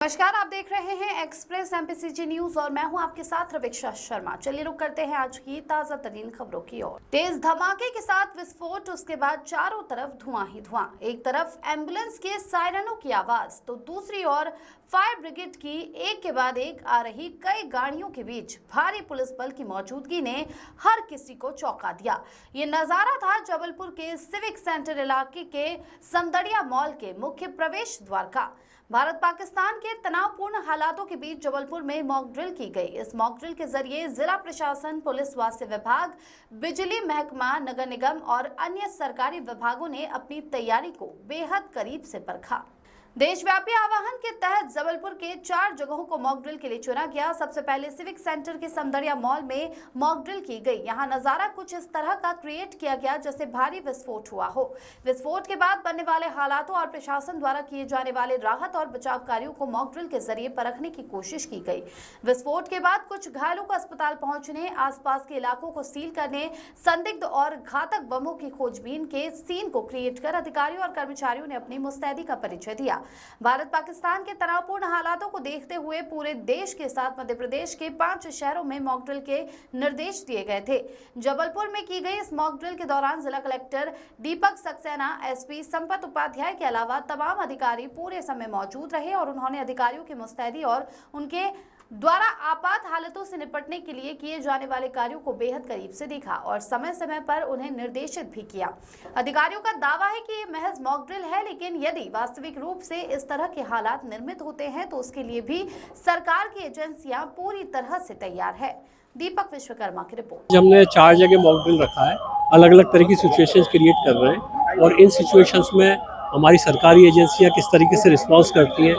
नमस्कार, आप देख रहे हैं एक्सप्रेस एमपीसीजी न्यूज और मैं हूं आपके साथ रवीक्षा शर्मा। चलिए रुक करते हैं आज की ताजा तरीन खबरों की ओर। तेज धमाके के साथ विस्फोट, उसके बाद चारों तरफ धुआं ही धुआं। एक तरफ एम्बुलेंस के सायरनों की आवाज तो दूसरी ओर फायर ब्रिगेड की एक के बाद एक आ रही कई गाड़ियों के बीच भारी पुलिस बल की मौजूदगी ने हर किसी को चौंका दिया। ये नजारा था जबलपुर के सिविक सेंटर इलाके के समदड़िया मॉल के मुख्य प्रवेश द्वार का। भारत पाकिस्तान के तनावपूर्ण हालातों के बीच जबलपुर में मॉक ड्रिल की गई। इस मॉक ड्रिल के जरिए जिला प्रशासन, पुलिस, स्वास्थ्य विभाग, बिजली महकमा, नगर निगम और अन्य सरकारी विभागों ने अपनी तैयारी को बेहद करीब से परखा। देशव्यापी आह्वान के तहत जबलपुर के 4 जगहों को मॉक ड्रिल के लिए चुना गया। सबसे पहले सिविक सेंटर के समदड़िया मॉल में मॉक ड्रिल की गई। यहां नजारा कुछ इस तरह का क्रिएट किया गया जैसे भारी विस्फोट हुआ हो। विस्फोट के बाद बनने वाले हालातों और प्रशासन द्वारा किए जाने वाले राहत और बचाव कार्यों को मॉक ड्रिल के जरिए परखने की कोशिश की गई। विस्फोट के बाद कुछ घायलों को अस्पताल पहुंचने, आसपास के इलाकों को सील करने, संदिग्ध और घातक बमों की खोजबीन के सीन को क्रिएट कर अधिकारियों और कर्मचारियों ने अपनी मुस्तैदी का परिचय दिया। भारत पाकिस्तान के तनावपूर्ण हालातों को देखते हुए पूरे देश के साथ मध्य प्रदेश के 5 शहरों में मॉक ड्रिल के निर्देश दिए गए थे। जबलपुर में की गई इस मॉक ड्रिल के दौरान जिला कलेक्टर दीपक सक्सेना, एसपी संपत उपाध्याय के अलावा तमाम अधिकारी पूरे समय मौजूद रहे और उन्होंने अधिकारियों की मुस्तैदी और उनके द्वारा आपात हालतों से निपटने के लिए किए जाने वाले कार्यों को बेहद करीब से देखा और समय समय पर उन्हें निर्देशित भी किया। अधिकारियों का दावा है कि ये महज मॉक ड्रिल है, लेकिन यदि वास्तविक रूप से इस तरह के हालात निर्मित होते हैं तो उसके लिए भी सरकार की एजेंसियां पूरी तरह से तैयार है। दीपक विश्वकर्मा की रिपोर्ट। हमने 4 जगह मॉक ड्रिल रखा है, अलग अलग तरह की सिचुएशंस क्रिएट कर रहे हैं और इन सिचुएशंस में हमारी सरकारी एजेंसियां किस तरीके से रिस्पॉन्स करती हैं,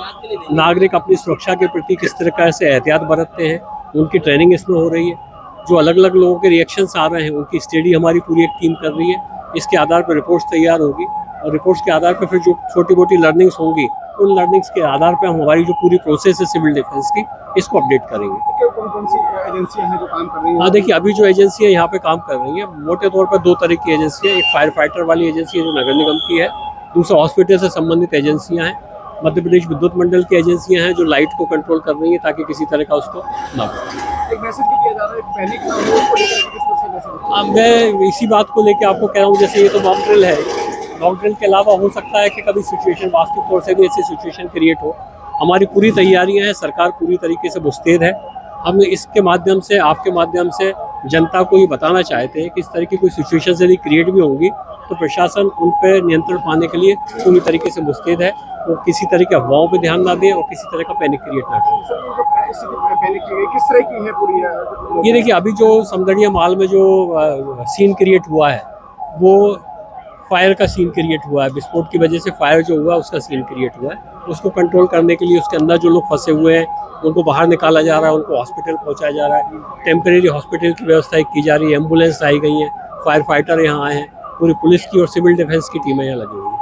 नागरिक अपनी सुरक्षा के प्रति किस तरह से एहतियात बरतते हैं, उनकी ट्रेनिंग इसमें हो रही है। जो अलग अलग लोगों के रिएक्शंस आ रहे हैं उनकी स्टडी हमारी पूरी एक टीम कर रही है। इसके आधार पर रिपोर्ट्स तैयार होगी और रिपोर्ट्स के आधार पर फिर जो छोटी मोटी लर्निंग्स होंगी उन लर्निंग्स के आधार पर हम हमारी जो पूरी प्रोसेस है सिविल डिफेंस की, इसको अपडेट करेंगे। कौन सी एजेंसियां हैं जो काम कर रही हैं? हाँ, देखिए अभी जो एजेंसियां यहाँ पे काम कर रही हैं मोटे तौर पर 2 तरह की एजेंसियां, एक फायर फाइटर वाली एजेंसी है जो नगर निगम की है, दूसरा हॉस्पिटल से संबंधित एजेंसियां हैं, मध्य प्रदेश विद्युत मंडल की एजेंसियां हैं जो लाइट को कंट्रोल कर रही हैं ताकि किसी तरह का उसको ना हो। एक मैसेज भी दिया जा रहा है, पैनिक ना हो, उसको लेकर किस तरह से मैसेज? अब मैं इसी बात को लेकर आपको कह रहा हूँ, जैसे ये तो मॉक ड्रिल है, मॉक ड्रिल के अलावा हो सकता है कि कभी सिचुएशन वास्तविक तौर से भी ऐसी सिचुएशन क्रिएट हो। हमारी पूरी तैयारियाँ हैं, सरकार पूरी तरीके से मुस्तैद है। हम इसके माध्यम से, आपके माध्यम से जनता को ये बताना चाहते हैं कि इस तरह की कोई सिचुएशन यदि क्रिएट भी होंगी तो प्रशासन उन पर नियंत्रण पाने के लिए पूरी तरीके से मुस्तैद है। वो किसी तरह के अफवाहों पे ध्यान ना दें और किसी तरह का पैनिक क्रिएट ना करें। पैनिक की गई किस तरह की है पूरी? ये देखिए अभी जो समदड़िया मॉल में जो सीन क्रिएट हुआ है वो फायर का सीन क्रिएट हुआ है। विस्फोट की वजह से फायर जो हुआ उसका सीन क्रिएट हुआ है। उसको कंट्रोल करने के लिए उसके अंदर जो लोग फंसे हुए हैं उनको बाहर निकाला जा रहा है, उनको हॉस्पिटल पहुंचाया जा रहा है। टेम्परेरी हॉस्पिटल की व्यवस्था की जा रही है, एम्बुलेंस आई गई हैं, फायर फाइटर यहाँ आए हैं, पूरी पुलिस की और सिविल डिफेंस की टीमें यहाँ लगी हुई हैं।